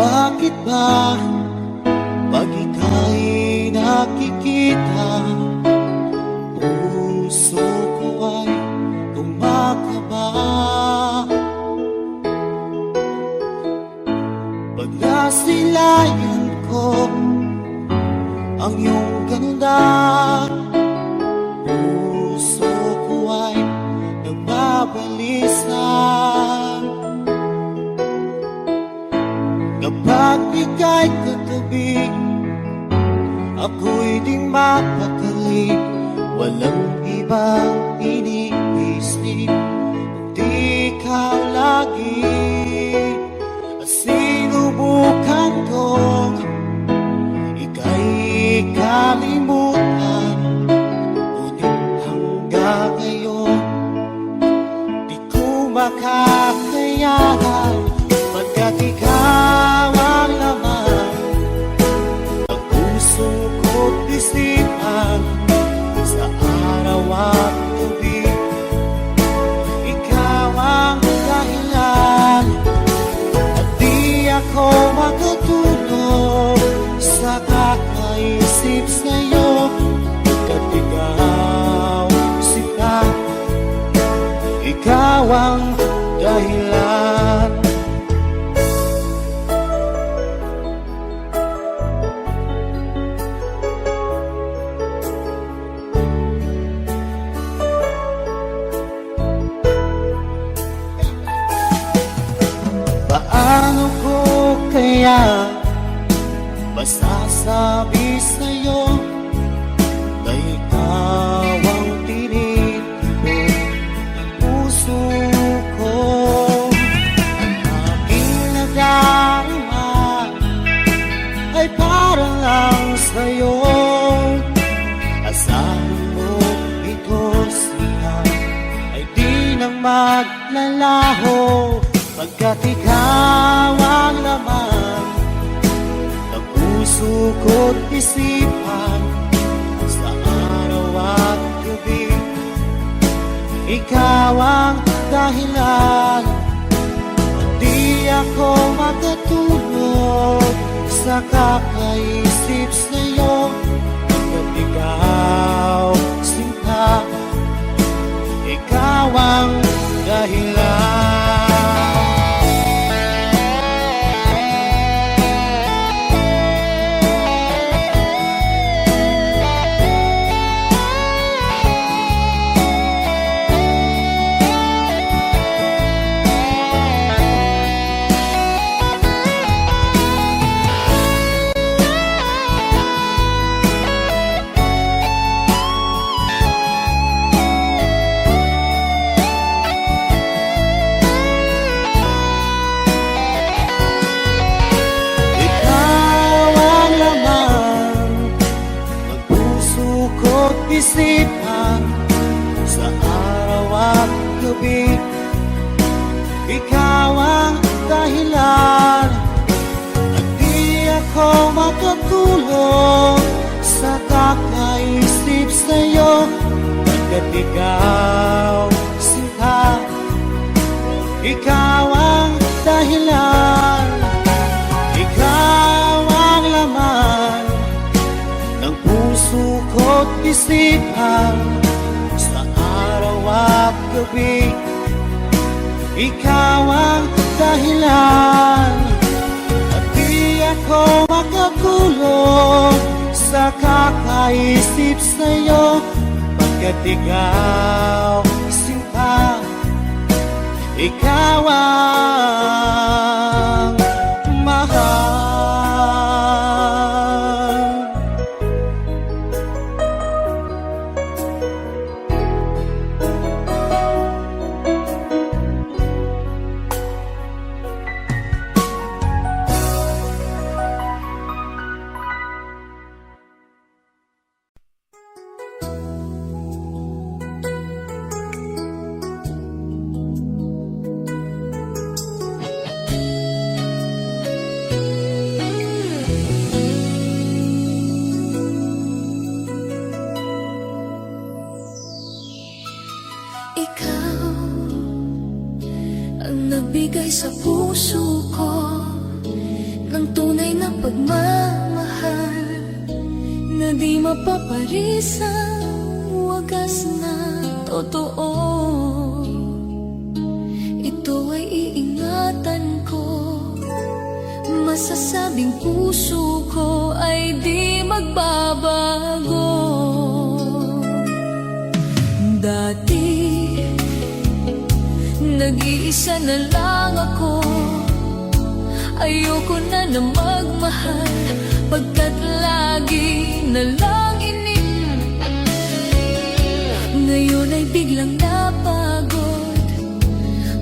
Bakit ba pag ika'y nakikita, puso ko ay kumakaba? Pag nasilayan ko ang iyong ganda, puso ko ay nagbabalisan. Kapag ika'y katabi, ako'y di mapakali. Walang ibang iniisip, kundi ikaw lagi. At sinubukan kong ika'y kalimutan, ngunit hanggang ngayon di ko makakayanan. Pagkat ikaw ang laman ng puso ko't isipan, sa araw at gabi ikaw ang dahilan. At di ako makatulog sa kakaisip sa'yo, pagkat ikaw sila, ikaw ang dahilan. Paano ko kaya masasabi sa'yo na ikaw ang tinitibok ng puso ko? Ang aking nadarama ay para lang sa'yo. Asahan mo ito siya ay di nang maglalaho, pagkat ikaw ang laman ng puso ko't isipan, sa araw at gabi ikaw ang dahilan. Di ako makatulog sa kakaisip sa'yo, pagkat ikaw sinta, ikaw ang dahilan. Isipan, sa araw at gabi ikaw ang dahilan. At di ako makatulog sa kakaisip sa'yo, pagkat ikaw sinta, ikaw ang dahilan. Ikaw ang laman ng puso ko't isipan, sa araw at gabi ikaw ang dahilan. At di ako makatulog sa kakaisip sa'yo, pagkat ikaw sinta, ikaw ang mahal. Nagbigay sa puso ko ng Ang tunay na pagmamahal na di mapaparisang wagas na totoo. Ito ay iingatan ko, masasabing puso ko ay di magbabago. Dati, nag-iisa na lang ako. Ayoko na magmahal, pagkat lagi na lang Ngayon ay biglang napagod,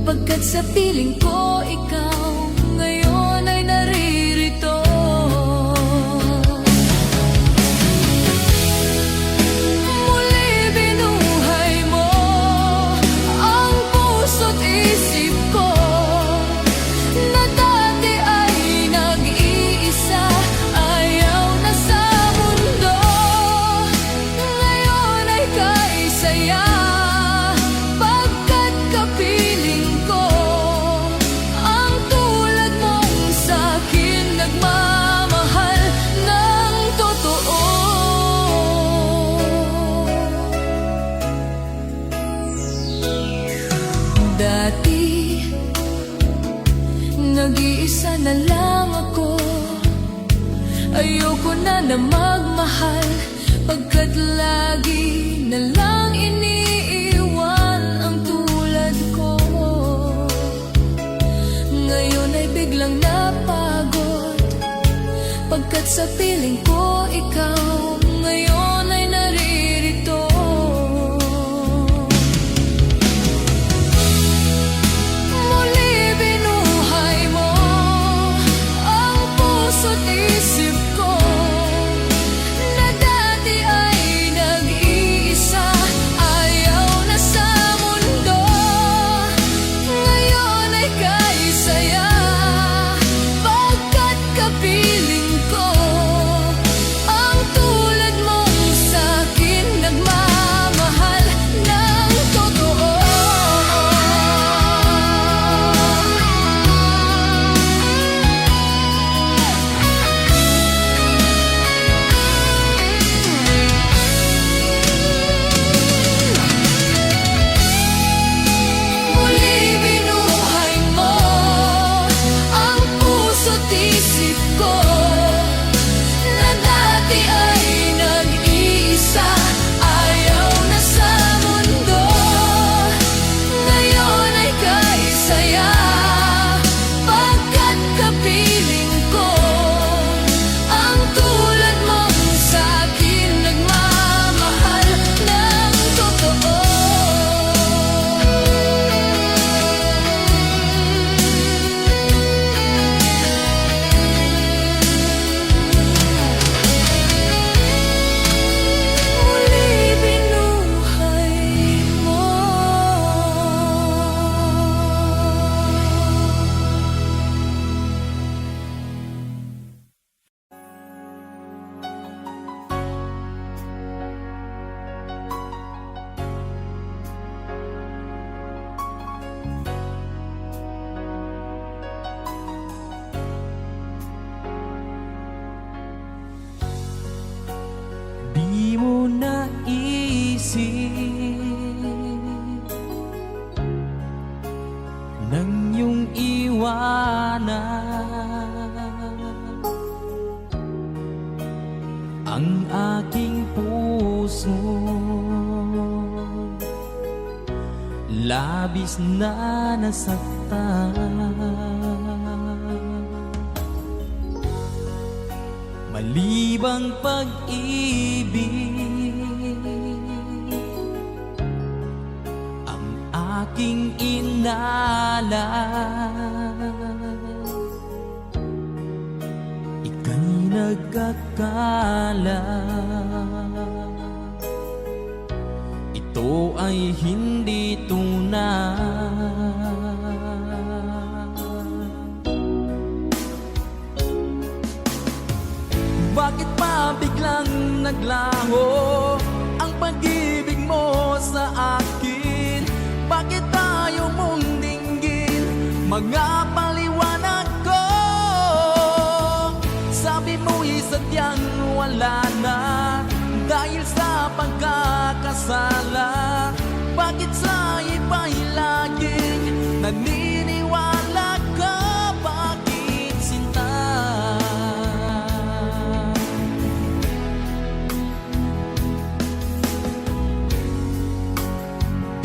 pagkat sa piling ko ikaw ngayon ay naririto. Muli binuhay mo ang puso't isip ko, na dati ay nag-iisa, ayaw na sa mundo. Ngayon ay kaisaya, pagkat kapiling ko ang tulad mong sa'kin nagmamahal ng totoo. Dati, nag-iisa na lang ako. Ayoko na magmahal, pagkat lagi na lang iniiwan ang tulad ko. Ngayon ay biglang napagod, pagkat sa piling ko ikaw ngayon ay naririto. Muli binuhay mo ang puso't isip ko, na dati ay nag-iisa, ayaw na sa mundo. Ngayon ay kaisaya, pagkat kapiling ko ang tulad mong sa'kin nagmamahal ng totoo. Muli binuhay mo ang puso't isip ko, na dati ay nag-iisa, ayaw na sa mundo. Ngayon ay kaisaya, pagkat kapiling ko ang tulad mong sa'kin nagmamahal ng totoo. Muli binuhay mo. Di mo naisip nang iyong iwanan ang aking puso, labis na nasaktan. Malibang pag-ibig ang aking inalan. Ika'y nagkakala, ito ay hindi tunay. Bakit pa biglang naglaho ang pag-ibig mo sa akin? Bakit tayo mong dinggin mga paliwanag ko? sadyang wala na dahil sa pagkakasala. Bakit sa iba'y laging naniniwala ka? Bakit sinta?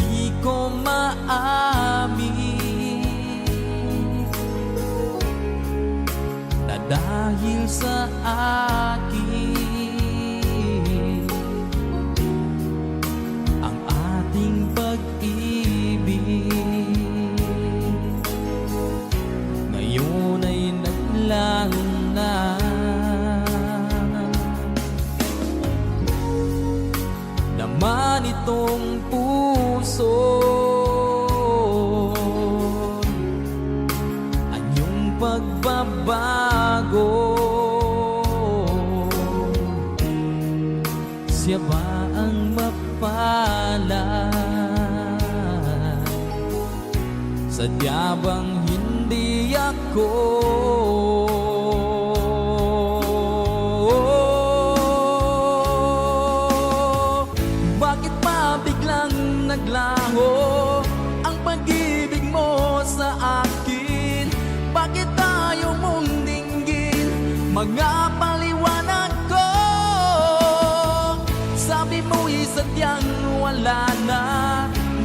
Di ko maamin na dahil sa akin ang ating pag-ibig ngayon ay naglaho na. Naman itong puso anyong pagbabago, siya ba ang mapalad? Sadya bang hindi ako? Bakit pa biglang naglaho ang pag-ibig mo sa akin? Bakit tayo mong dinggin mga paliwanag ko? Sabi mo'y sadyang wala na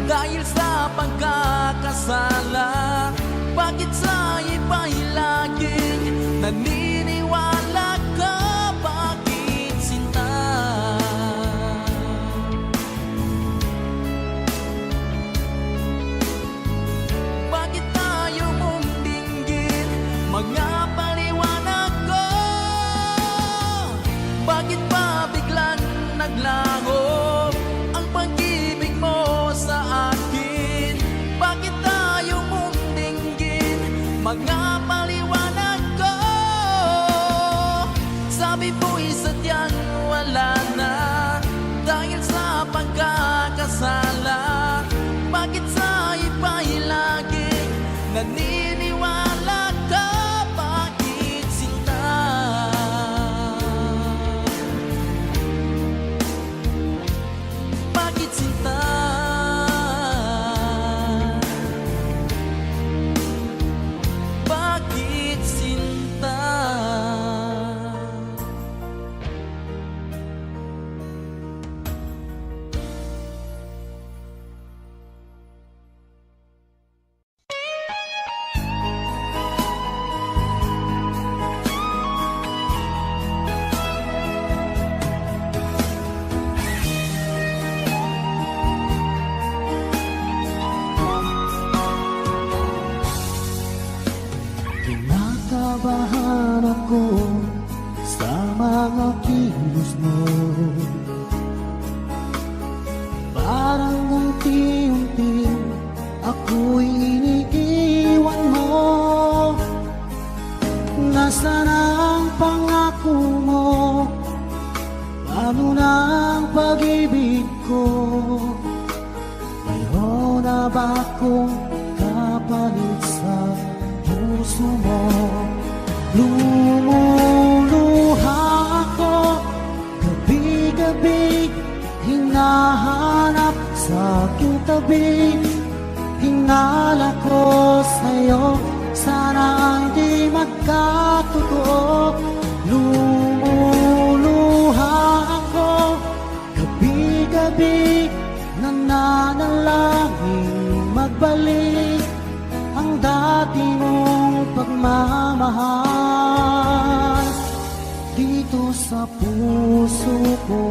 dahil sa pagkakasala. Bakit sa iba'y laging naniniwala ka? Bakit sinta? Bakit tayo mong dinggin mga paliwanag ko? Bakit pa biglang naglaho ang pag-ibig mo sa akin? Bakit tayo mong dinggin mga paliwanag ko? Sabi mo'y sadyang wala na dahil sa pagkakasala. Bakit sa iba'y laging naniniwala ka? Bakit sinta? Bakit sinta? Bakit sinta? Kinakabahan ako sa mga kilos mo. Parang unti-unti ako'y iniiwan mo. Nasaan ang pangako mo? Paano na ang pag-ibig ko? Mayroon na ba akong kapalit sa puso mo? Lumuluha ako gabi-gabi, hinahanap sa aking tabi. Hinala ko sa'yo, sana hindi magkatotoo. Lumuluha ako gabi-gabi, nananalangin magbalik ang dati mong pagmamahal dito sa puso ko.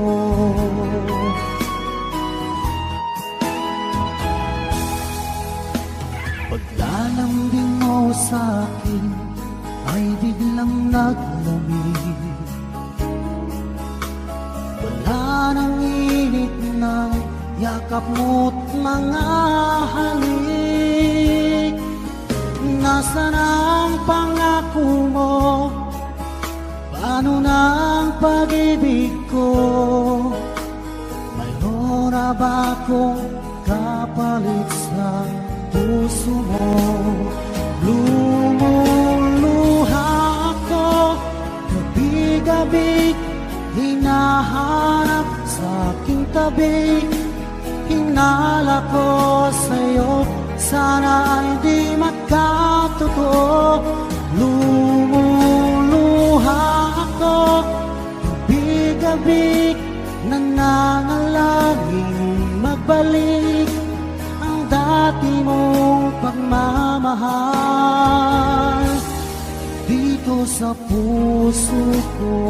Paglalambing mo sa akin ay biglang naglamig. Wala nang init ng yakap mo't mga halik. Nasaan ang pangako mo? Paano na ang pag-ibig ko? Mayroon na ba akong kapalit sa puso mo? Lumuluha ako gabi-gabi, tabi. Hinala ko sa'yo, sana ay di magkatotoo. Lumuluha ako, gabi-gabi, nangangalangin magbalik ang dati mong pagmamahal dito sa puso ko.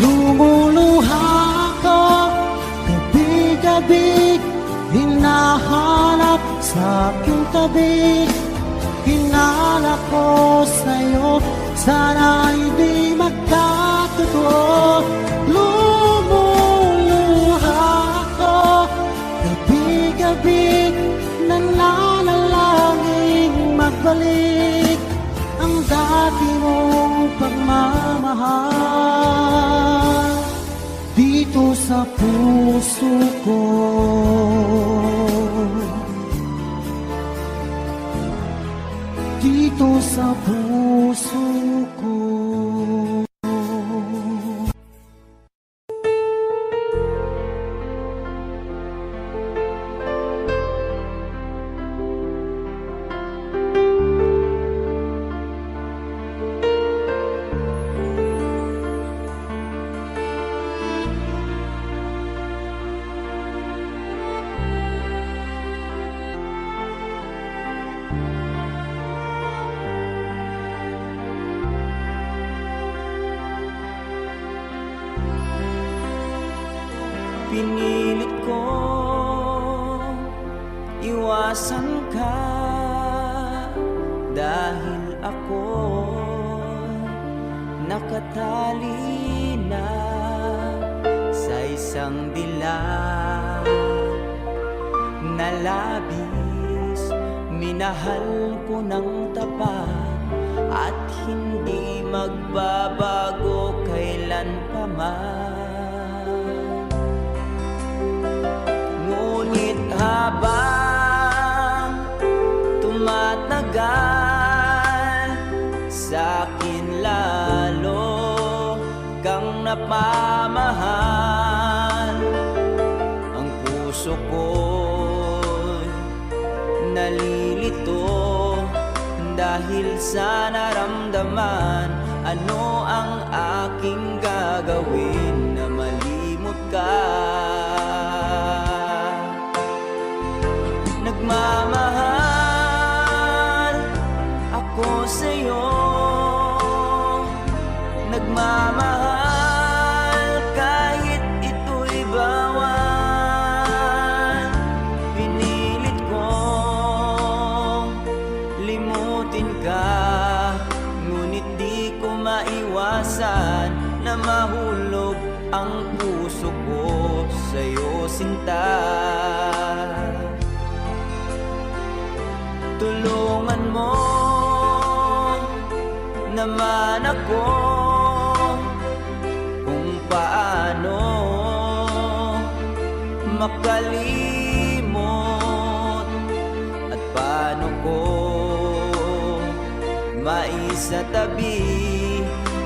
Lumuluha ako, gabi-gabi, hinahanap sa aking tabi. Hinala ko sa'yo, sana ay di magkatotoo. Lumuluha ako, gabi-gabi, nananalangin magbalik ang dati mong pagmamahal dito sa puso ko. Dito sa puso ko. Pinilit ko iwasan ka dahil ako nakatali na sa isang dilag na labis. Minahal ko ng tapat at hindi magbabago kailan pa man. Ngunit habang tumatagal, sa'kin lalo kang napamahal. Ang puso ko'y nalilito dahil sa naramdaman. Ano ang aking gagawin na malimot ka? Nagmamahal ako sa'yo, nagmamahal kahit ito'y bawal. Pinilit kong limutin ka, ngunit di ko maiwasan na mahulog ang puso ko sa'yo, sinta. Tulungan mo naman ako kung paano makalimot at paano ko maisatabi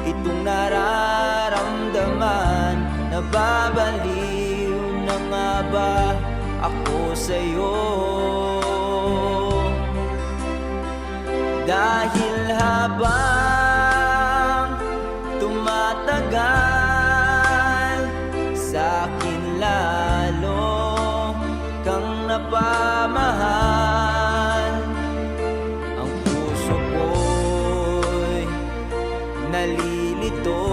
itong nararamdaman. Nababaliw na nga ba ako sa'yo? Dahil habang tumatagal, sa'kin lalo kang napamahal. Ang puso ko'y nalilito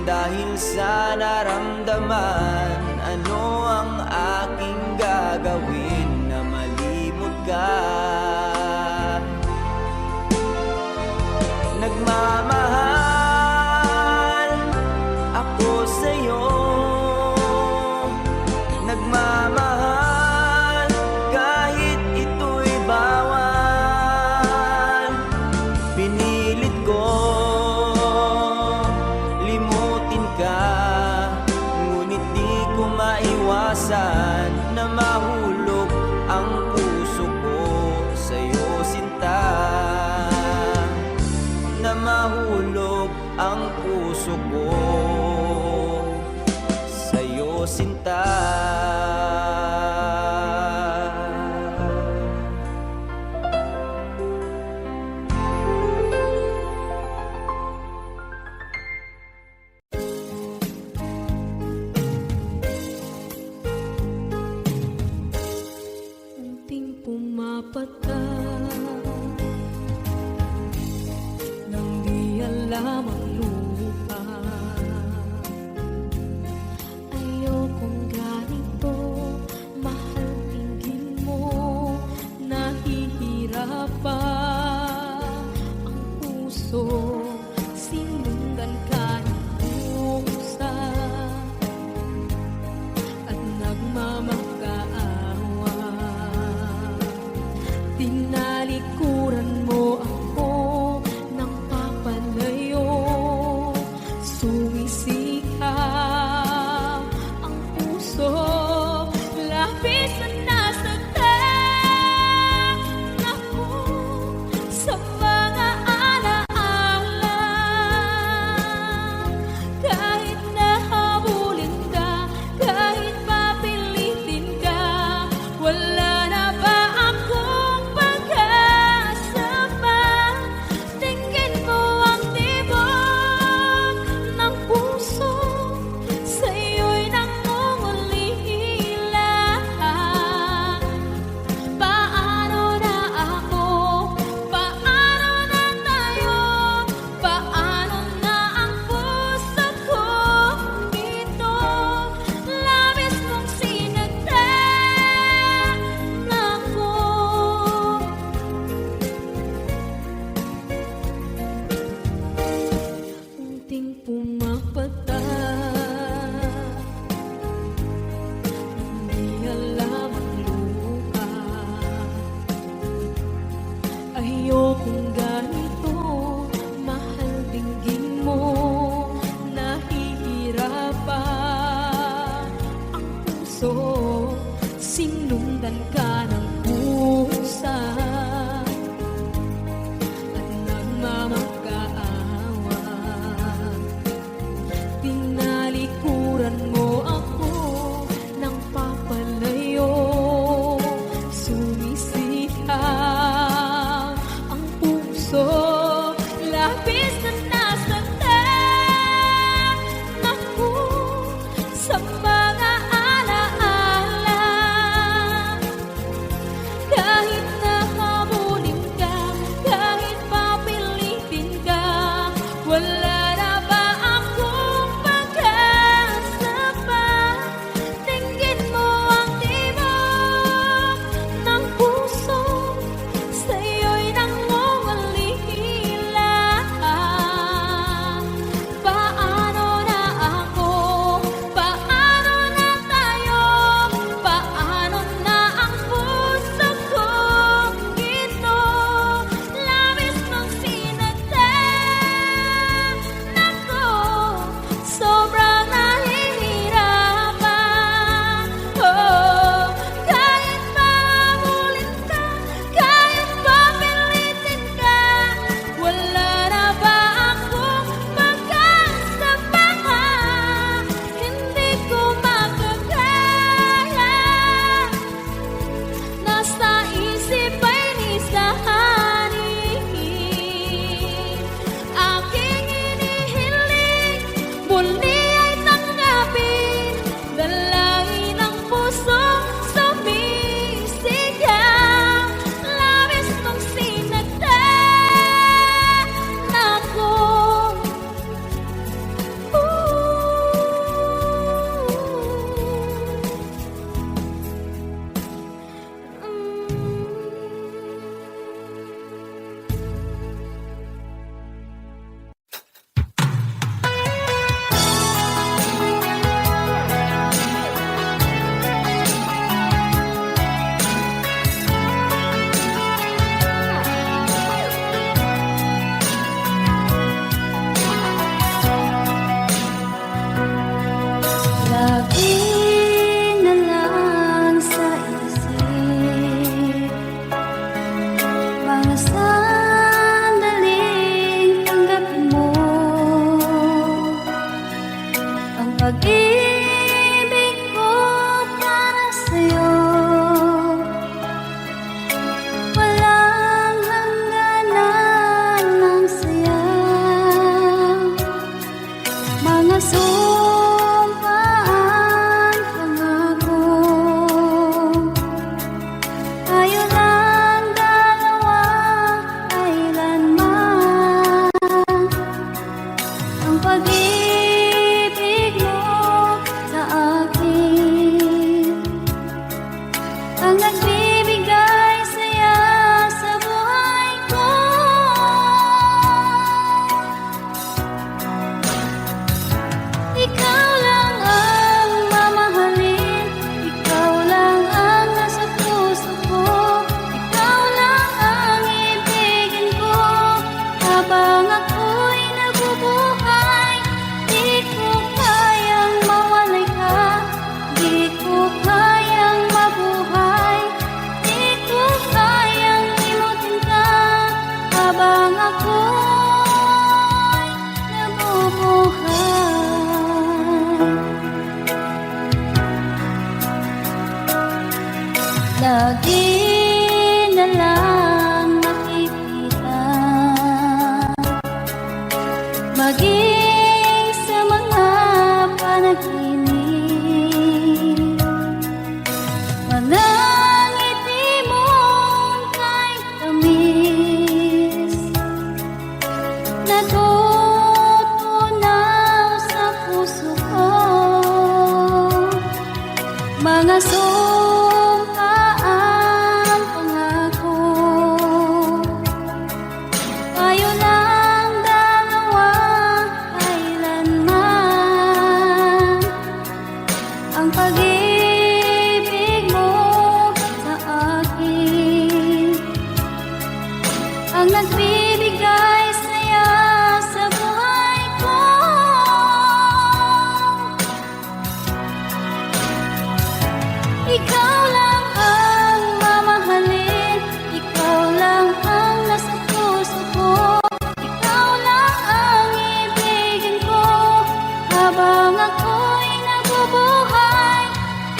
dahil sa naramdaman. Ano ang aking gagawin na malimot ka? Nagmamahal ako sa'yo, nagmamahal kahit ito'y bawal. Pinilit ko limutin ka, ngunit di ko lumipat ka nang di alam ang lupa. Ayokong ganito, mahal, tingin mo, nahihirapan ang puso. Sinundan ka ng pusa at nagmamakaawa. Tinalikuran mo ako ng papalayo, sumisikap ang puso, labis na nasaktan ako sa mga alaala. Kahit nahabulin ka, kahit papilitin ka, wala na ba akong pagkakataon lagi na lang nakikita, maging sa mga panaginip. Walang ngiti mong kahit tamis, natutunaw sa puso ko. Mga sumpaang pangako, tayo lang dalawa kailanman. Ang pag-ibig mo sa akin ang nagbibigay saya sa buhay ko. Ikaw lang ang mamahalin, ikaw lang ang nasa puso ko. Ikaw lang ang ibigin ko habang ako'y nabubuhay.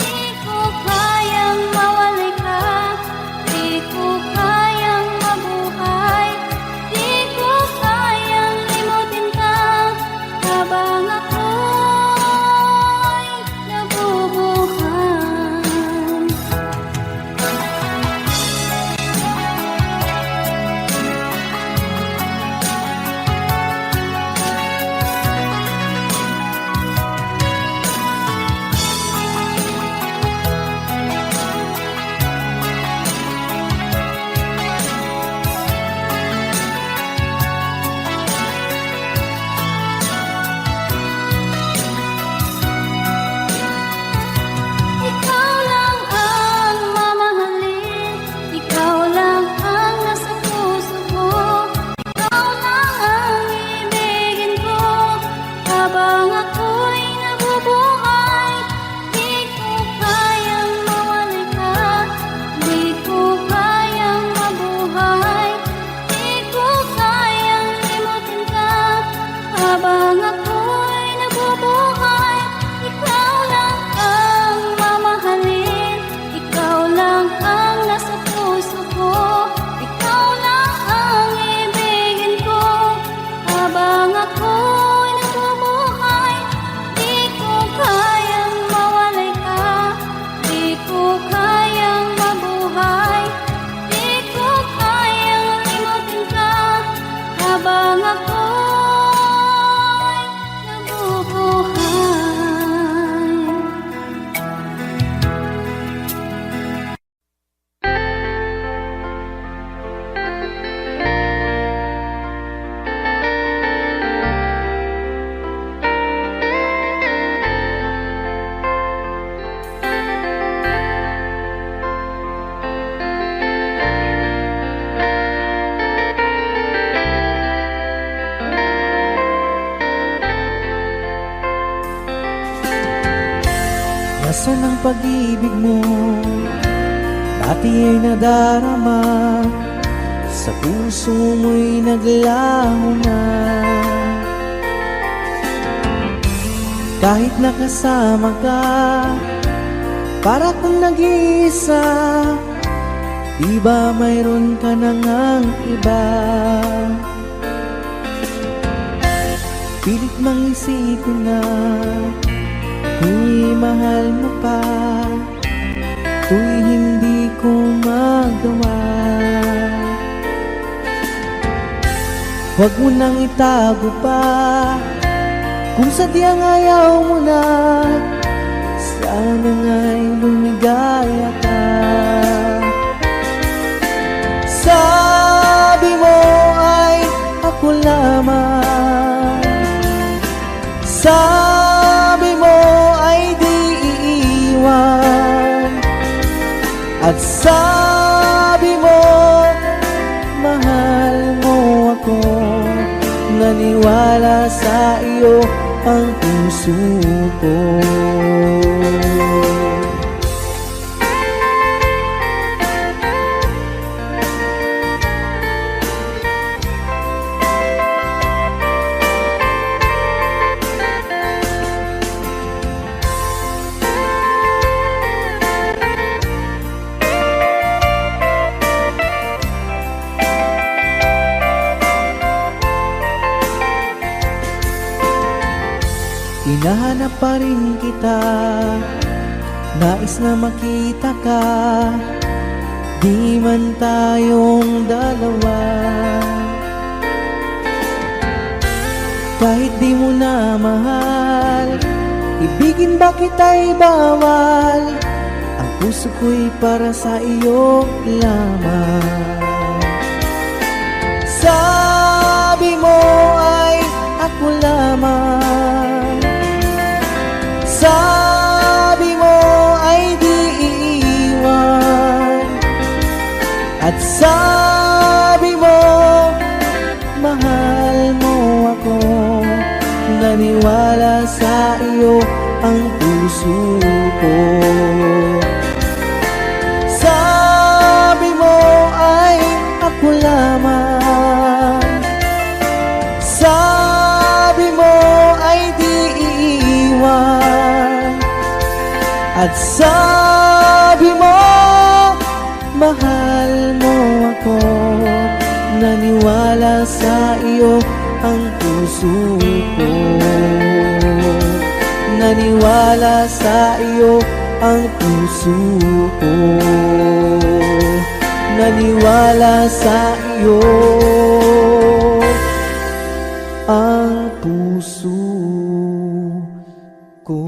Di ko kayang mawalay ka, di ko kayang mabuhay, di ko kayang limutin ka habang ako'y nabubuhay. Ikaw lang ang mamahalin, ikaw lang ang nasa puso ko. Ikaw lang ang ibigin ko habang ako'y nabubuhay. Di ko kayang mawalay ka, di ko kayang mabuhay, di ko kayang limutin ka habang ako'y nabubuhay. Ikaw lang ang mamahalin, ikaw lang ang nasa puso ko. Ikaw lang ang ibigin ko habang ako'y nabubuhay. Di ko kayang mawalay ka, di ko kayang mabuhay, di ko kayang limutin ka habang ako'y nabubuhay. Nasaan ang pag-ibig mo? Dati ay nadarama, sa puso mo'y naglaho na. Kahit nakasama ka, para kang nag-iisa. Di ba mayroon ka na ngang iba? Pilit mang isipin na Tu'y mahal mo pa, tu'y hindi ko magawa. Huwag mo nang itago pa, kung sadyang ayaw mo na. Sana nga'y lumigaya ka. Sabi mo ay ako lamang, sabi mo ay di iiwan, at sabi mo mahal mo ako. Naniwala sa iyo ang puso ko. hinahanap pa rin kita. Nais na makita ka, di man tayong dalawa. Kahit di mo na mahal, ibigin ba kita'y bawal? Ang puso ko'y para sa iyo lamang. Sabi mo ay ako lamang, sabi mo ay di iiwan, at sabi mo mahal mo ako. Naniwala sa iyo ang puso ko. Sabi mo ay ako lamang, sabi mo ay di iiwan, at sabi mo mahal mo ako. Naniwala sa iyo ang puso ko. Naniwala sa iyo ang puso ko. Naniwala sa iyo ang puso ko.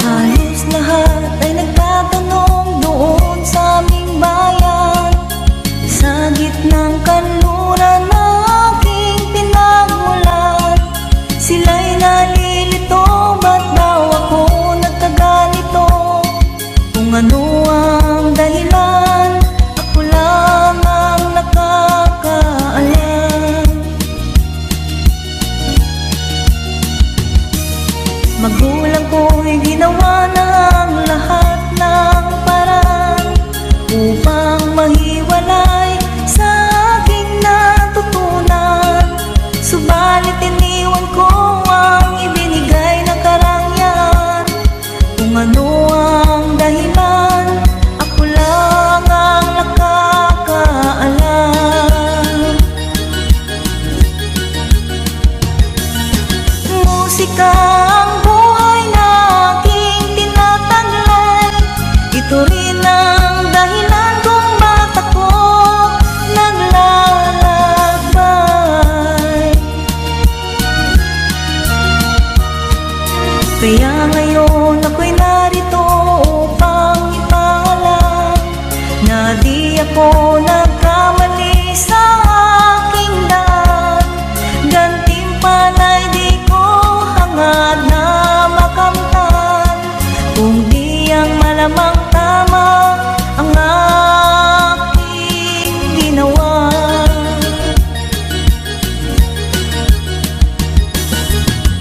Halos lahat ay nagtatanong doon sa aming bayan, sa gitnang kanluran na aking pinagmulan. Sila'y nalilito, ba't daw ako nagkaganito? Kung ano ang dahilan, ako lang ang nakakaalam. Magulang ko'y ginawa na ang lahat ng paraan upang mahiwalay sa aking natutunan. Subalit iniwan ko ang ibinigay na karangyaan. Kung ano ang dahilan, ako lang ang nakakaalam. Musika ang buhay na aking tinataglay. Ito rin ang dahilan kung ba't ako naglalakbay. Kaya ngayon ako'y narito upang ipaalam na di ako nagkamali sa aking daan. Gantimpala'y di ko hangad na makamtan, kung di ang malamang tama ang aking ginawa.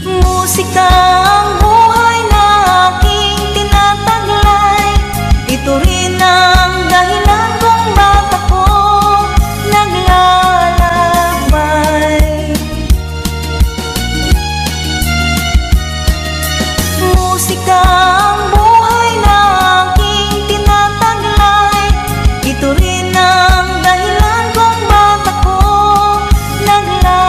Musika ang buhay na aking tinataglay. Ito rin ang dahilan kung ba't ako naglalakbay. Musika ang buhay na aking tinataglay. Ito rin ang dahilan kung ba't ako naglalakbay.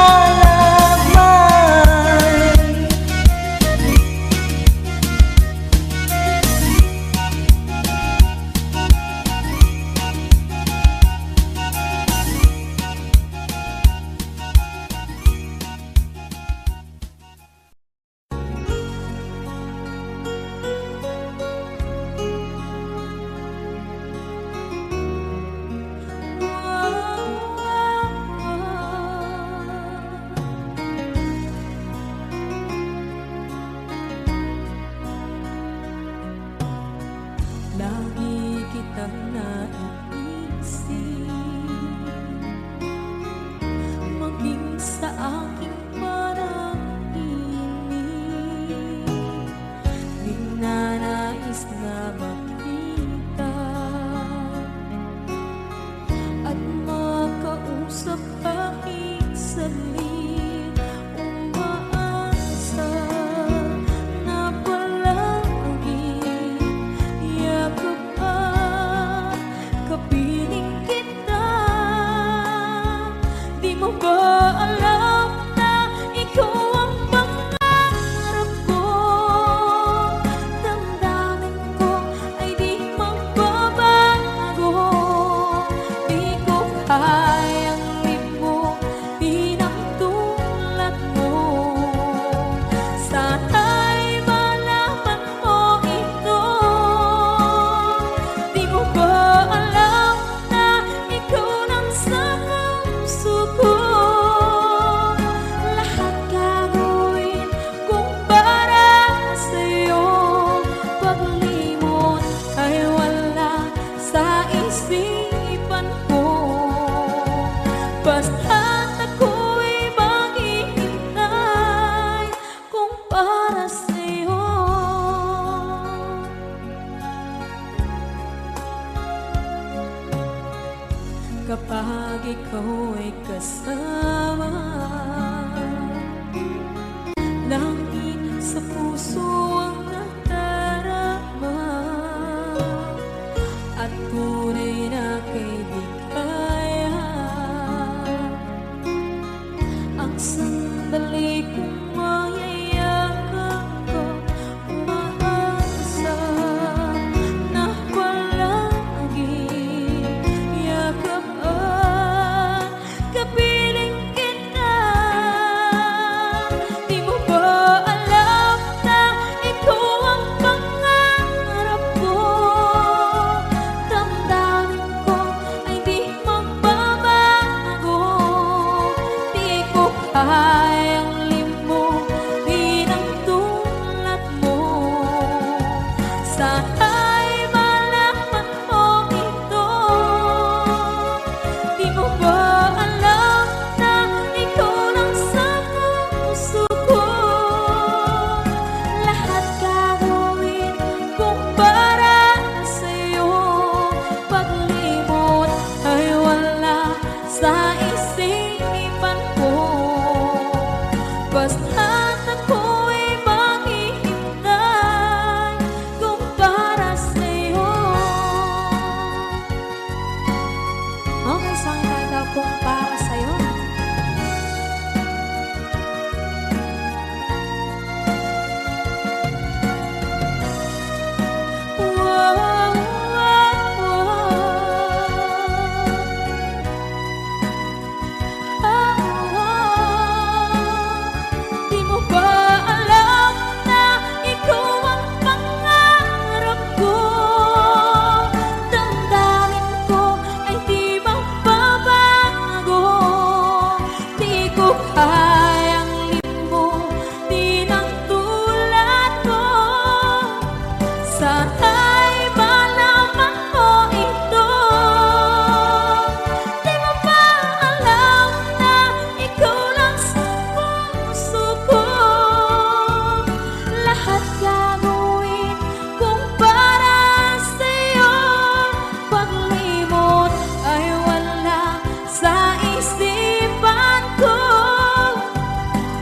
ikaw ay kasama. Langit sa puso ang nadarama, at tunay na kaibigan. Ang sandali kong mayayakap ko, umaasa na palaging yakap at kapiling kita. Di mo ba alam na ito ang pangarap ko? Damdamin ko ay di magbabago. Di ko kayang limutin ang tulad mo. Sana'y malaman mo ito. Di mo ba alam na ikaw lang sa puso ko? Lahat gagawin kung para sa'yo. Paglimot ay wala sa isipan ko. Basta't ako'y maghihintay kung para sa'yo. Okay, saan ka daw kung para sa'yo? Wow, di mo ba alam na ikaw ang pangarap ko? Damdamin ko ay di magbabago. Di ko kayang limutin ang tulad ko. Sana'y malaman mo ito. Di mo ba alam na ikaw lang sa puso ko? Lahat gagawin kung para sa'yo. Paglimot ay wala sa isipan ko.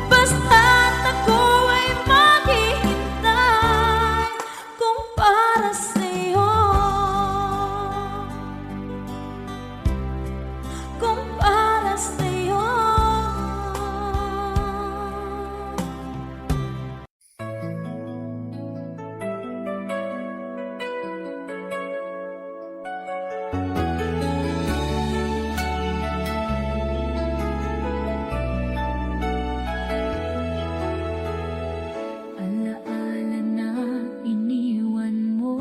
Basta't ako ay maghihintay kung para sa'yo. Kung para sa'yo. Alaala na iniwan mo.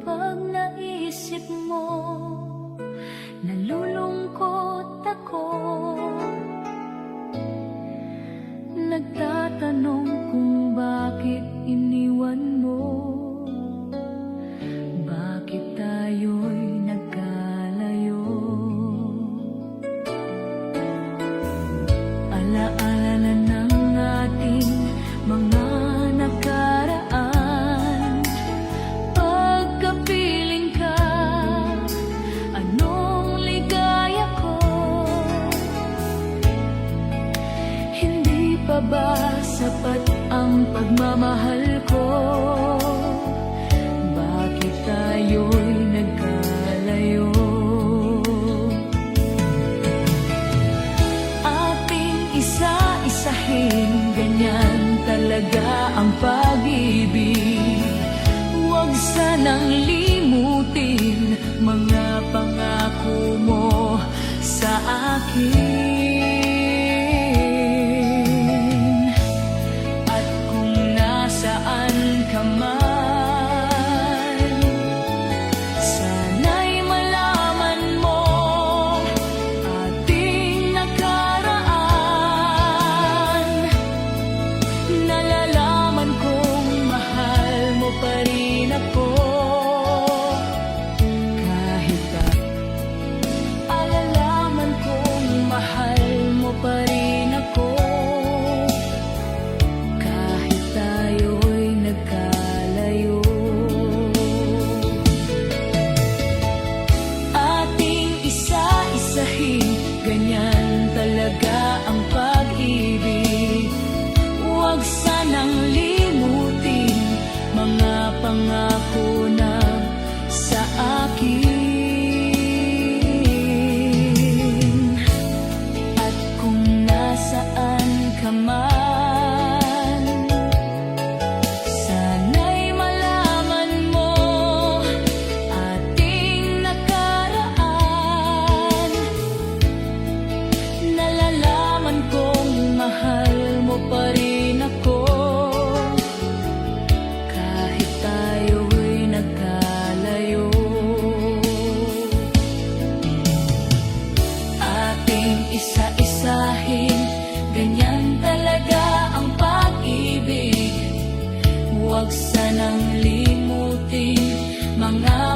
Pag naisip mo, nalulungkot ako. Nagtatanong kung bakit iniwan mo. Bakit tayo'y nagkalayo? Alaala na ng ating mga nakaraan. Pagkapiling ka, anong ligaya ko? Hindi pa ba sapat ang pagmamahal ko? Bakit tayo'y nagkalayo? Ating isa-isahin, ganyan talaga ang pag-ibig. Huwag sanang limutin mga pangako mo sa akin. At kung nasaan ka man, sana'y malaman mo ating nakaraan. Nalalaman kong mahal mo pa rin ako. Kahit alalaman kong mahal mo pa rin ako. Kahit tayo'y nagkalayo.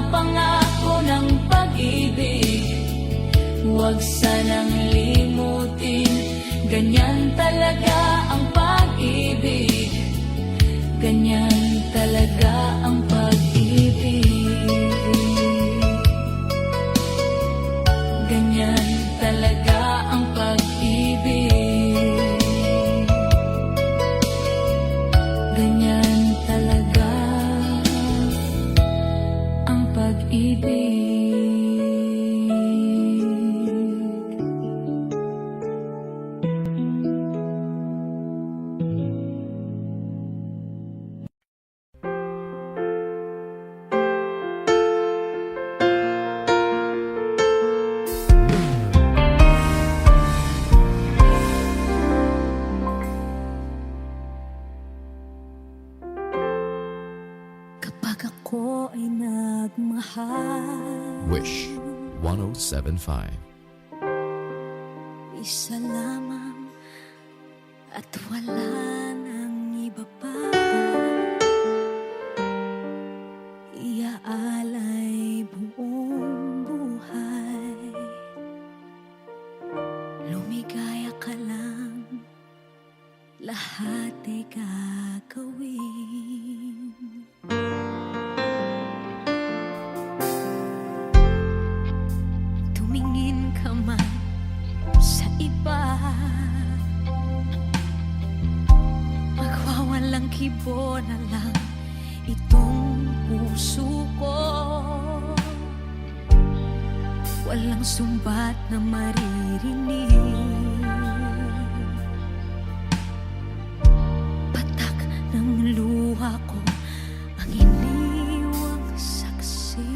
pangako ng pag-ibig. Huwag sanang limutin, ganyan talaga ang pag-ibig. Ganyan talaga ang pag-ibig. Ganyan talaga ang pag-ibig. Ganyan talaga ang pag-ibig. Kapag ako ay nagmahal, Wish 1075. isa lamang at wala nang iba pa. Iaalay buong buhay, lumigaya ka lang, lahat ay gagawin. Tumingin ka man sa iba, magwawalang kibo na lang itong puso ko. Walang sumbat na maririnig, patak ng luha ko ang iniwang saksi.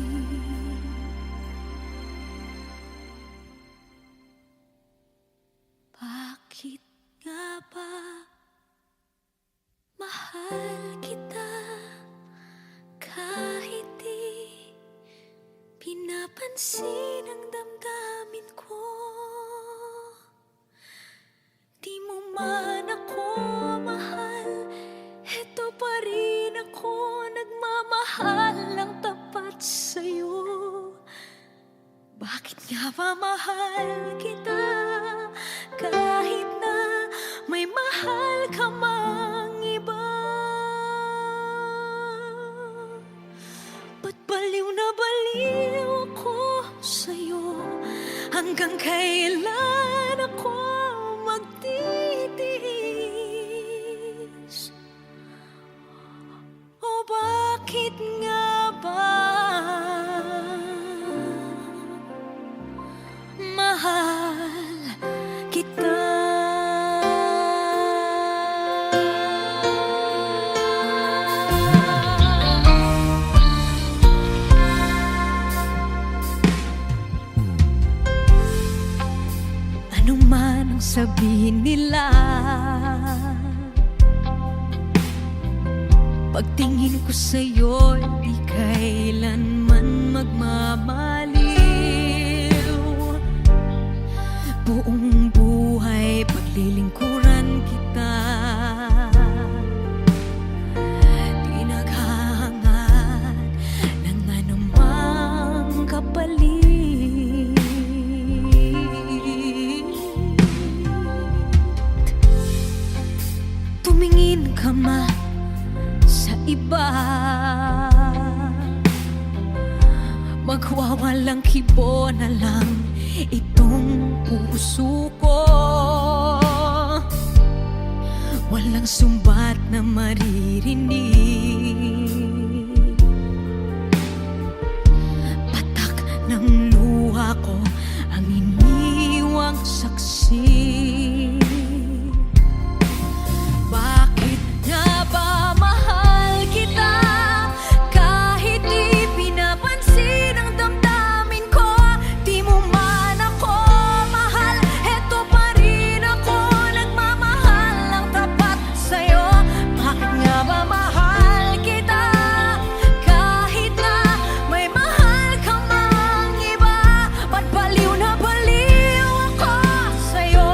Bakit nga ba mahal kita kahit di pinapansin ang damdamin ko? Di mo man ako mahal, eto pa rin ako nagmamahal ng tapat sa'yo. Bakit nga ba mahal kita kahit na may mahal ka mang iba? Ba't baliw na baliw ako sa'yo? Hanggang kailan ako magtitiis? O bakit nga ba mahal kita? Ano man ang sabihin nila, pagtingin ko sa'yo, di kailanman magmamaliw. Buong buhay paglilingkuran kita, di naghahangad ng anumang kapalit. Tumingin ka man sa iba, magwawalang kibo na lang itong puso ko. Walang sumbat na maririnig, patak ng luha ko ang iniwang saksi. Bakit nga ba mahal kita kahit di pinapansin ang damdamin ko? Di mo man ako mahal, eto pa rin ako nagmamahal ng tapat sa'yo. Bakit nga ba mahal kita kahit na may mahal ka mang iba? Ba't baliw na baliw ako sa'yo?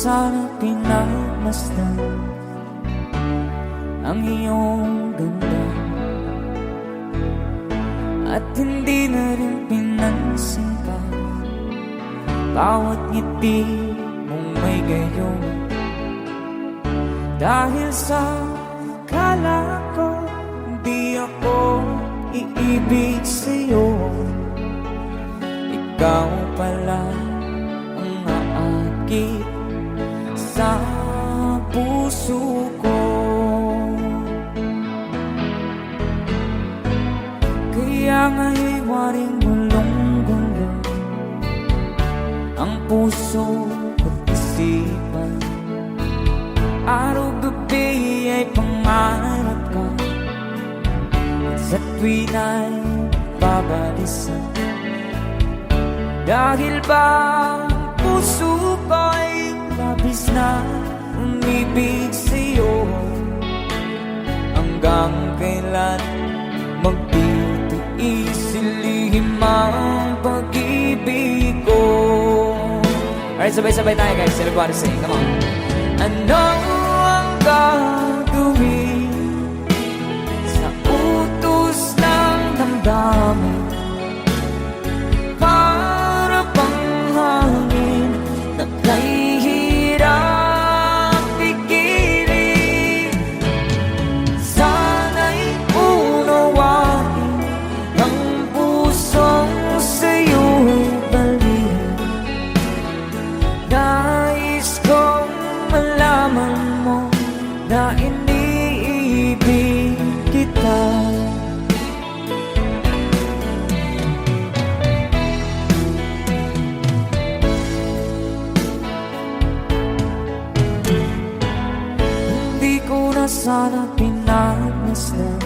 sana pinagmasdan ang iyong ganda, at hindi na rin pinansin pa bawat ngiti mong may gayon. Dahil sa akala ko di ako iibig sa'yo, ikaw pala ang aakit sa puso ko. Kaya nga'y waring gulong-gulo ang puso at isipan. Araw-gabi ay pangarap ka, at sa tuwin ay babalisan. Dahil ba ang puso ko'y labis na umibig sa'yo, hanggang kailan magtitiis silihim ang pag-ibig ko. Alright, sabay-sabay tayo guys. Everybody sing, come on. Ano ang gagawin sa utos ng damdamin? Para bang hangin na kahihirap pigilan. Sana'y unawain ang pusong sa'yo'y balik. Nais kong malaman mo na iniibig kita. Hindi ko na sana pinagmasdan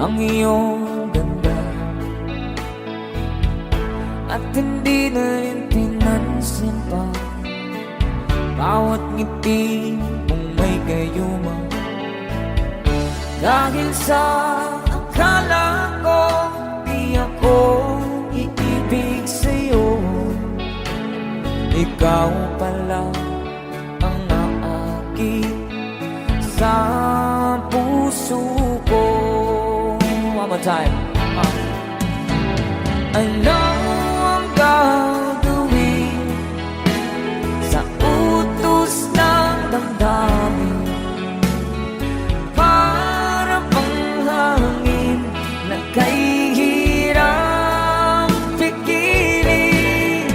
ang iyong ganda, at hindi na rin pinansin pa bawat ngiti mong may gayuma. Dahil sa akala ko di ako iibig sa'yo, ikaw pala ang aakit sa puso ko. One more time. Ano ang gagawin sa utos ng damdamin? Para bang hangin na kahihirap pigilan.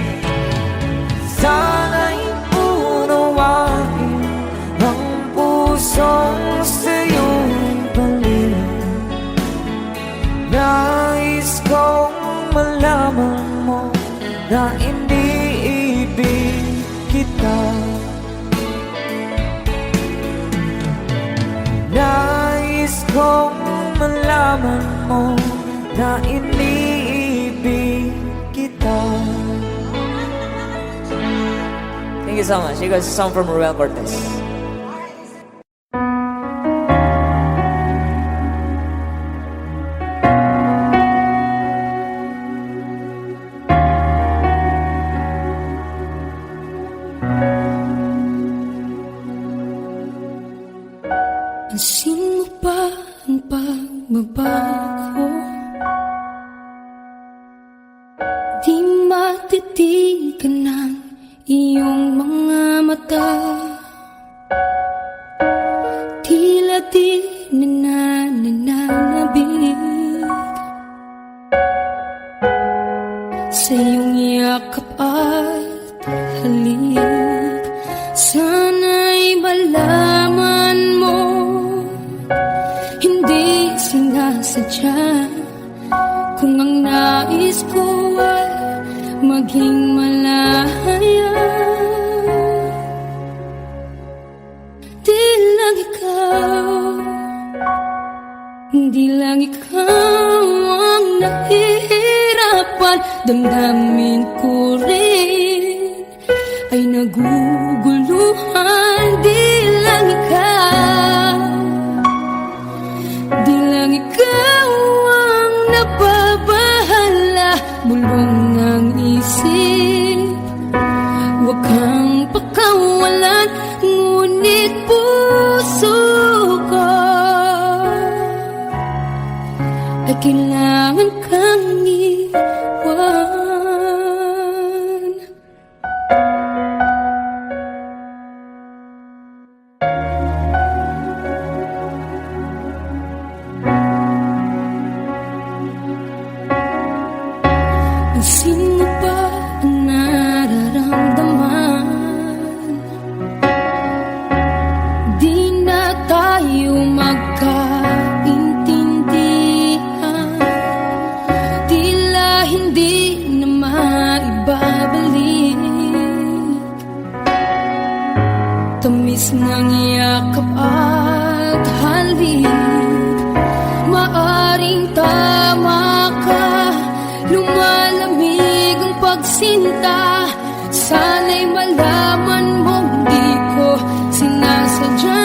Sana'y unawain ang pusong sa'yo'y balik. Nais kong malaman mo na iniibig kita. Nais kong malaman mo na iniibig kita. Thank you so much. You guys, a song from Ruel Cortez. Pansin mo ba ang pagbabago? Di matitigan ng iyong mga mata. Tila di nananabig sa iyong yakap at halik. Sana'y malaman mo, hindi sinasadya, kung ang nais ko ay maging malaya. Di lang ikaw, di lang ikaw ang nahihirapan. Damdamin ko rin ay naguguluhan. Di lang ikaw, di lang ikaw ang nababahala. Bulong ng isip, huwag kang kailangan kang iwan. Sino ba ang nararamdaman? Di na tayo magkaintindihan, tila hindi na maibabalik. Tamis ng yakap at halik, maaring tama ka. Lumalamig ang pagsinta, sana'y malaman mong di ko sinasadya.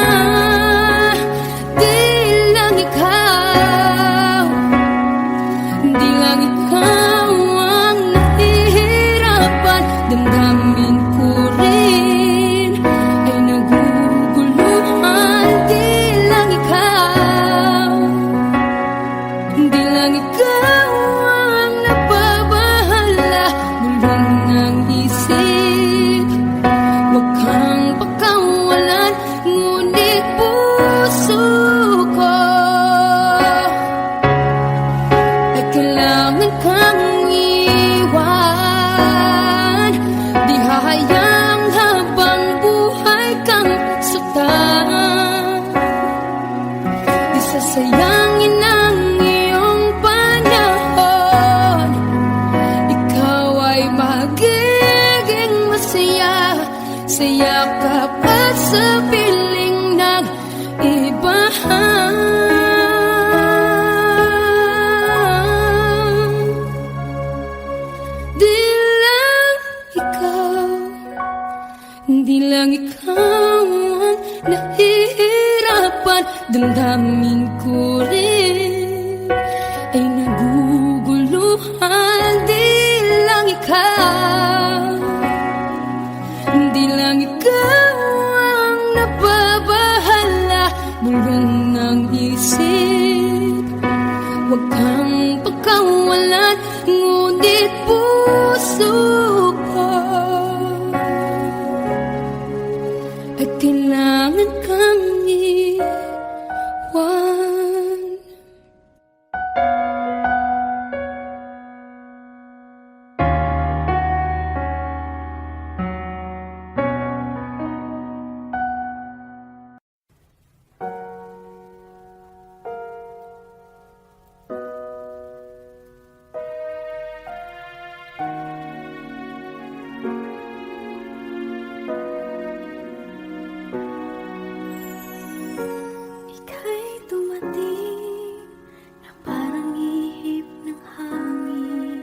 Di lang ikaw ang nahihirapan. Damdamin ko rin ay naguguluhan. Di lang ikaw ang nababahala. Bulong ng isip, huwag kang pakawalan. Ngunit puso ko ay kailangan kang iwan. Di hahayang habang buhay kang saktan. Di sasayangin ang iyong panahon. Ikaw ay magiging masaya sa yakap at sa piling nag-ibahan. Di lang ikaw ang nahihirapan. Damdamin ko rin ay naguguluhan. Di lang ikaw ang nababahala. Bulong ng isip, huwag kang pagkawalan. Ngunit puso ko ay kailangan kang iwan. Ika'y dumating na parang ihip ng hangin.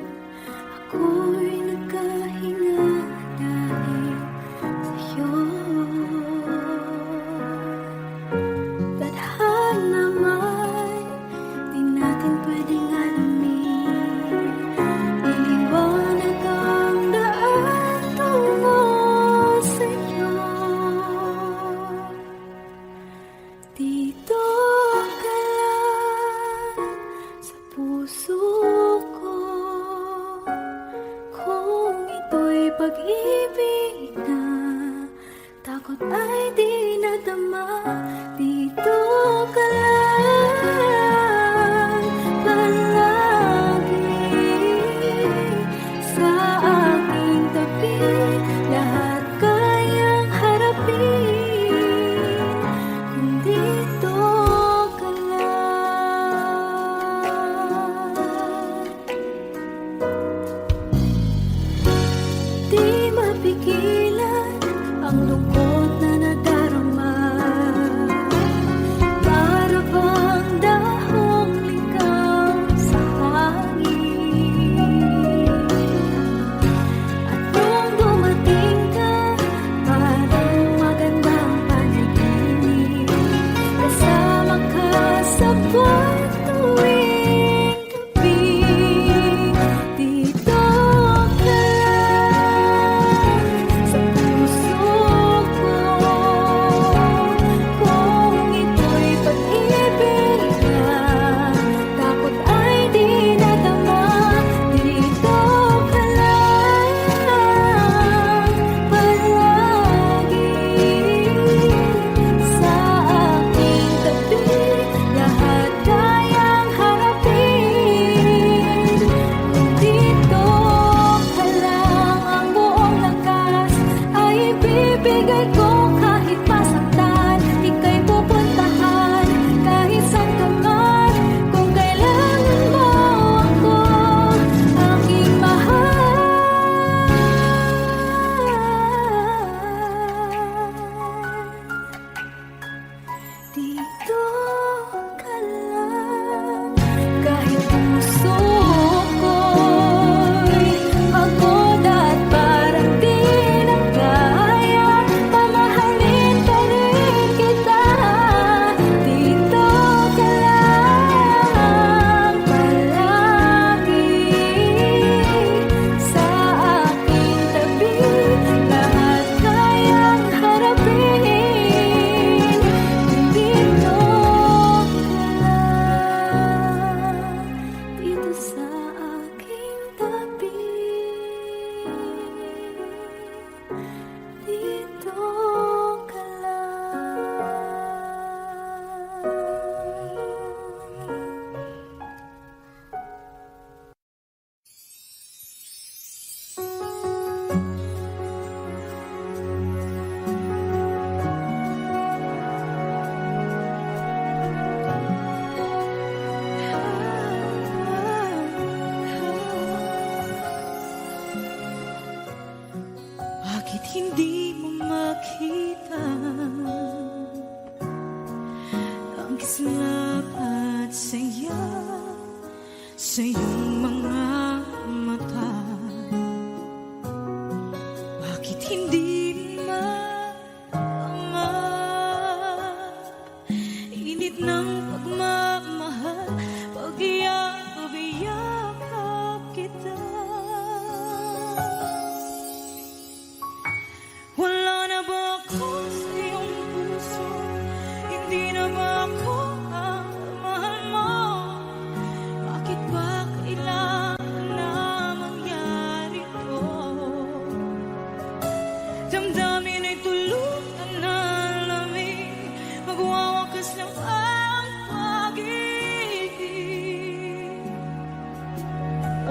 Ako'y nagkahinga dahil sa'yo. Tadhana may di natin pwedeng alamin. Iliwanag ang daan tungo sa'yo. Dito ka lang sa puso ko. Kung ito'y pag-ibig na, takot ay di nadama. Dito ka lang palagi sa aking tabi. Lahat kayang harapin kung dito ka lang. Di mapigilan ang lungkot na nadarama. Para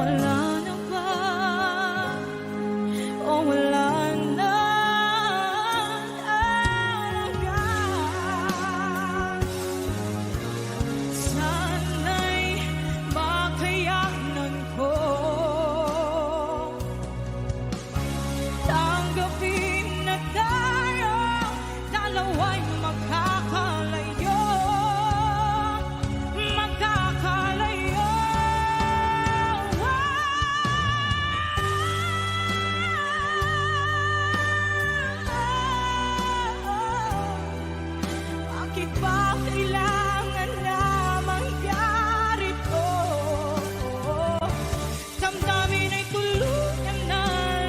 Wala na ba? O wala na talaga? Sana'y makayanan ko tanggapin na tayo dalawa'y magkakalayo. Magkakalayo. Bakit ba kailangan na mangyari to? Damdamin ay tuluyan na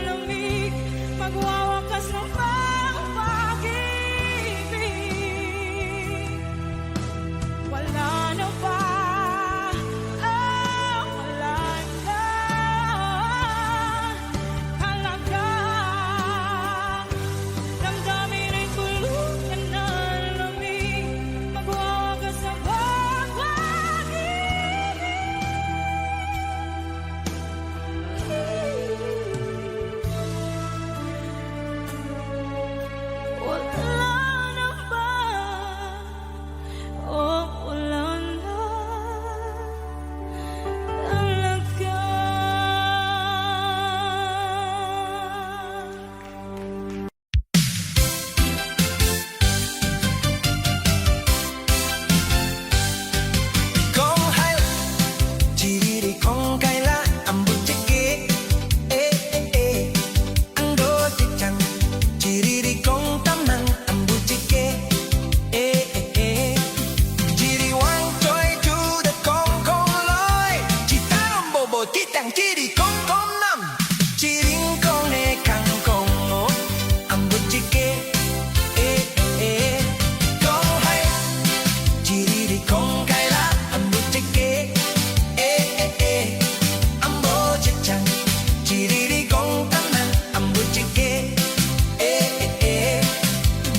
lamig, magwawakas na ba ang pag-ibig? Wala na ba? Wala na talaga. Damdamin ay tuluyan na lamig, magwawakas na ba ang pag-ibig? Wala na ba? Oh, wala na talaga. Kung hayla, chiriri kung kaila, ang butiki, ang dotichang, chiriri kung tamang, ang butiki, chiri wang choy chu the kong kong loy, chitarong bobo titang chiri kong kong nam, chiring kong ne kang kong mo, ang butiki, kong hayla, chiriri kong kaila, ang butiki, ang bochechang, chiriri kong tamang, ang butiki,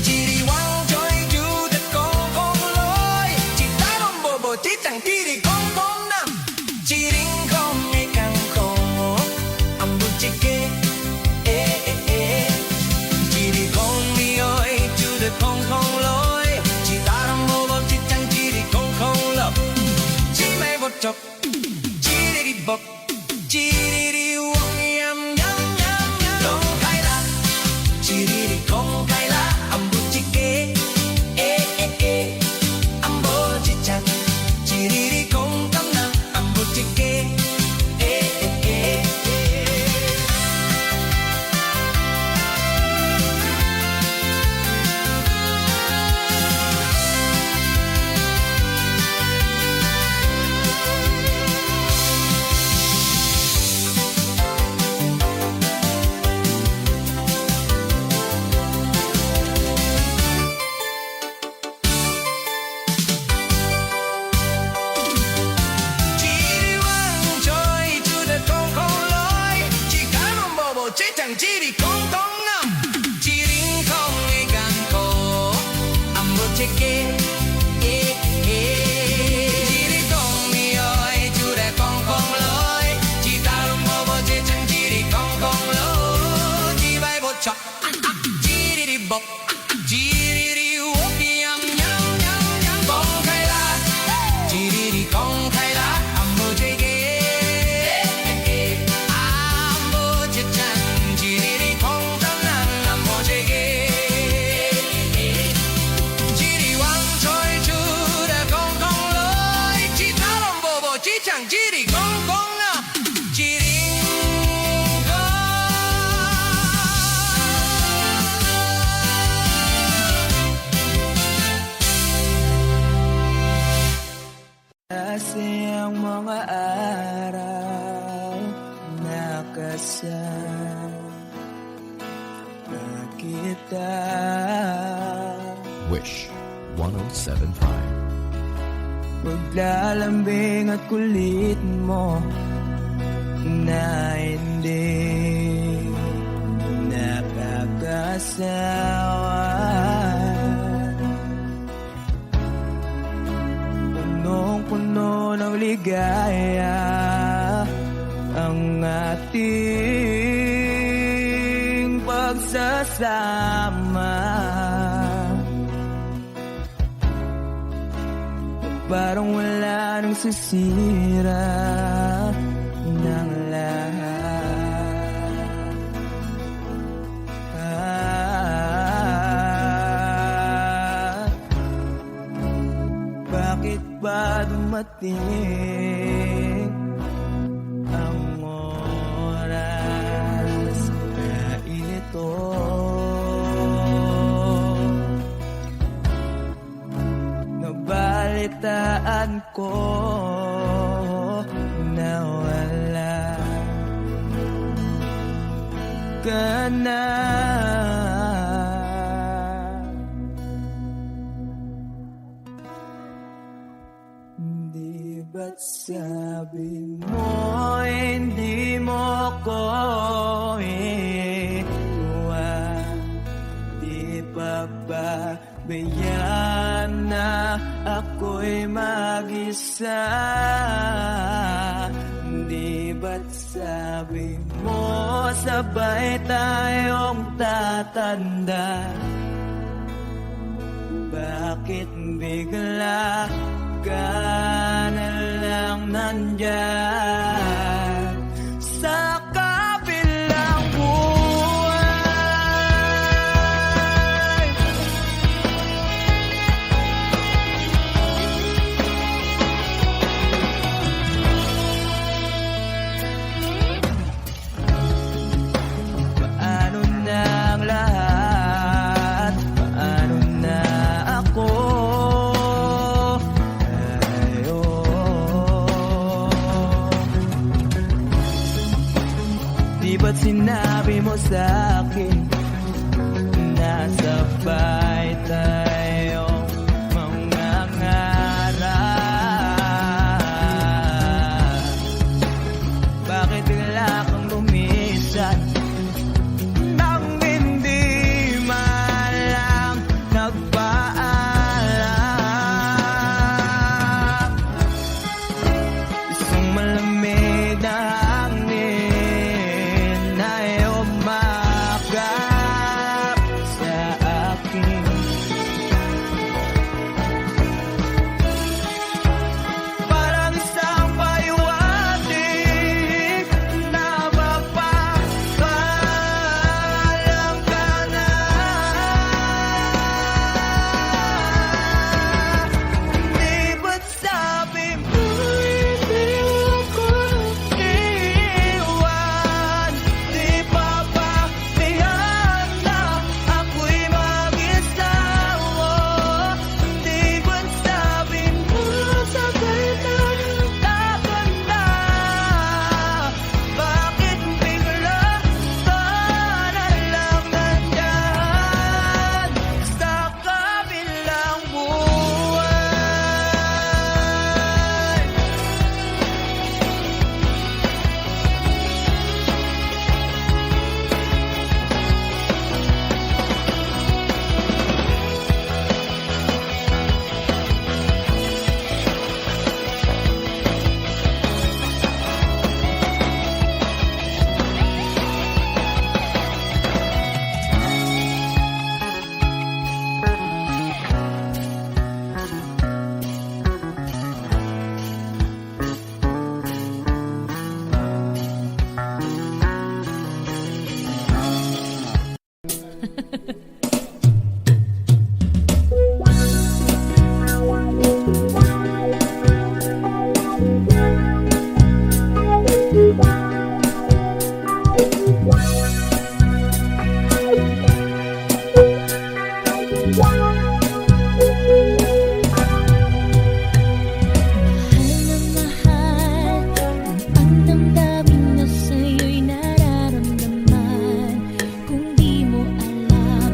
chiri wang choy chu the kong kong loy, chitarong bobo titang chiri kong kong nam, chiring kong ne kang kong mo, ang butiki, chiri kong nioy chu the kong kong loy, chitarong bobo titang chiri kong kong lo, chi mai bot chok, chiri bok, chiri wong yam yam yam yam, kong kaila, chiri kong kaila, ang butiki, ang bochichan, chiri kong tamna, ang butiki, chiri wang choy chu the kong kong loy, chitarong bobo chitang chiri kong kong nam, chiring kong ikan ko, ang butiki, chiri kong nioy chu the kong kong loy, chitarong bobo chitang chiri kong kong lo, chi bai bot chok, chiri bok, chiri wok yam yam yam yam, kong kaila, chiri kong kaila, ang butiki, ang butchichan, chiri kong tamang, ang butiki, chiri wang choy chu the kong kong loy, chitarong bobo chichang chiri kong kong na, chiring kong. Kasi ang mga araw nakasama kita. Wish 1075. Paglalambing at kulit mo na hindi nakakasawa. Punong-puno ng ligaya ang ating pagsasama. Parang wala nang sisira ng lahat. Bakit ba dumating ang oras na ito? Nabalitaan ko na wala ka na. Di ba't sabi mo hindi mo ko iwan? Di pa ba bayaan na ako'y mag-isa? Di ba't sabi mo sabay tayong tatanda? Bakit bigla ka na lang nandyan sa kabilang buhay? Paano na ang lahat? Paano na ako? Di ba't sinabi mo sa'kin nasabay tayong mangangarap? Bakit bigla kang lumisan nang hindi man lang nagpaalam? Isang malamig na hangin ay umakap sa akin. Parang isang paywating na mapapaalam ka na. Di ba't sabi mo hindi ako iwan? Di pa ba tiyan na ako'y mag-isa? Di ba't sabi mo sabay tayong tatanda? Bakit bigla ka na lang nandyan sa kabilang buhay? Ang damdamin na sa'yo'y nararamdaman. Kung di mo alam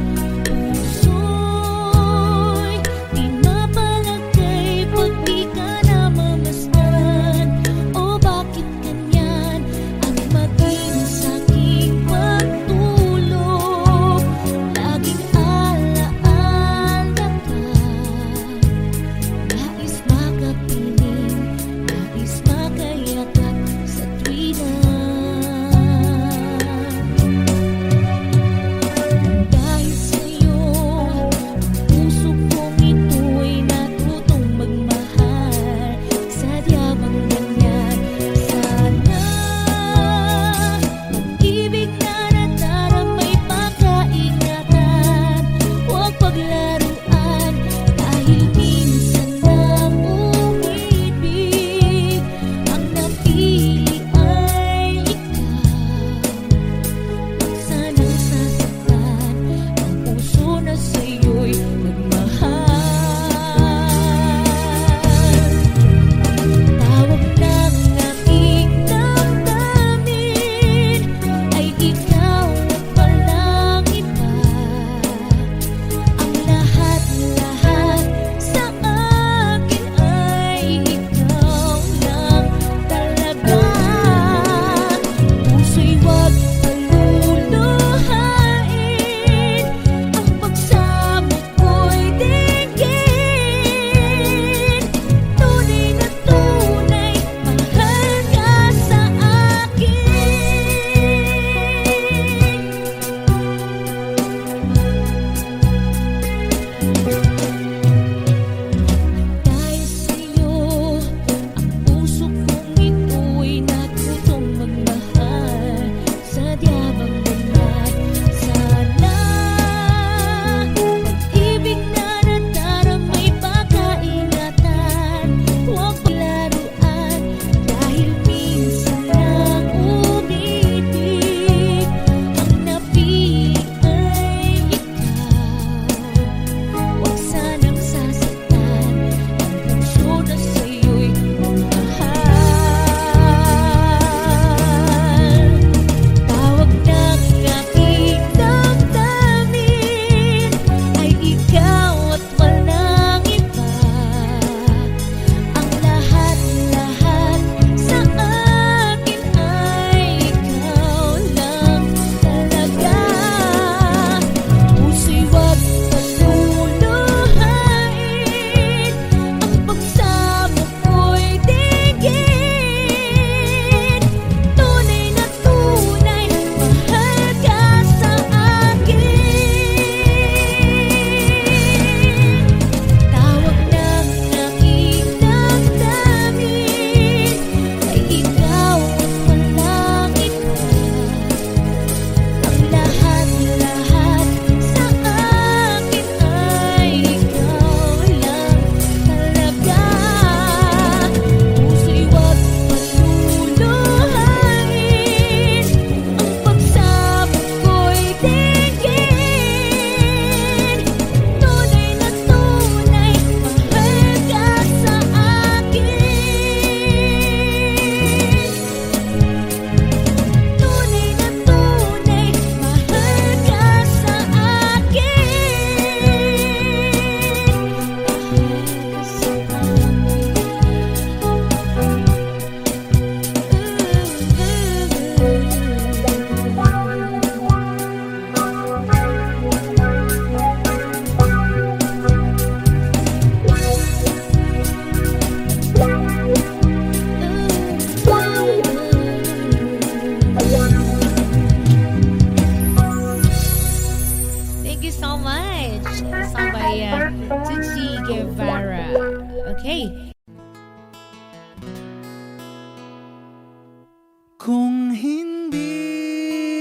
Kung hindi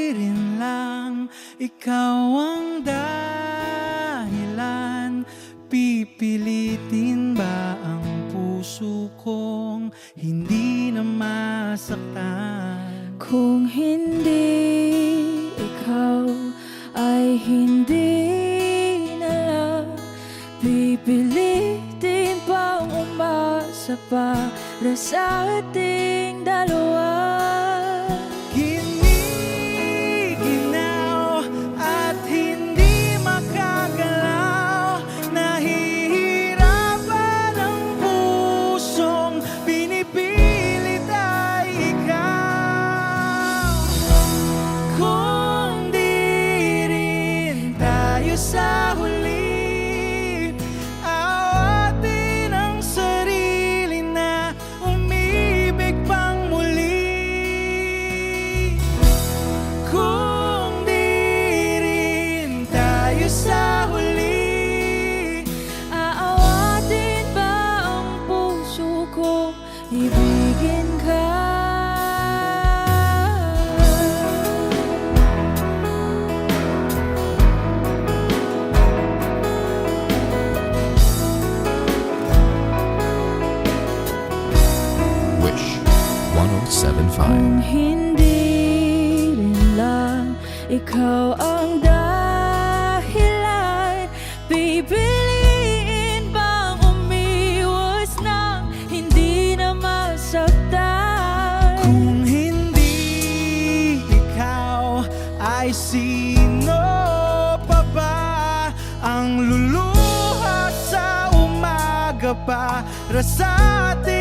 rin lang ikaw ang dahilan, pipilitin ba ang puso kong hindi na masaktan? Kung hindi ikaw ay hindi na lang, pipilitin pang umasa para sa ating dalawa. Giniginaw at hindi makagalaw, nahihirapan ang pusong pinipilit ay ikaw. Kung di rin tayo sa huli, awatin ang sarili na umibig pang muli. Kung di rin tayo sa huli, Aawatin ba ang puso ko, ibigin ka? Wish 1075. Kung hindi rin lang ikaw ang dahilan, pipiliin bang umiwas nang hindi na masaktan? kung hindi ikaw, ay sino pa ba ang luluha sa umaga para sa atin?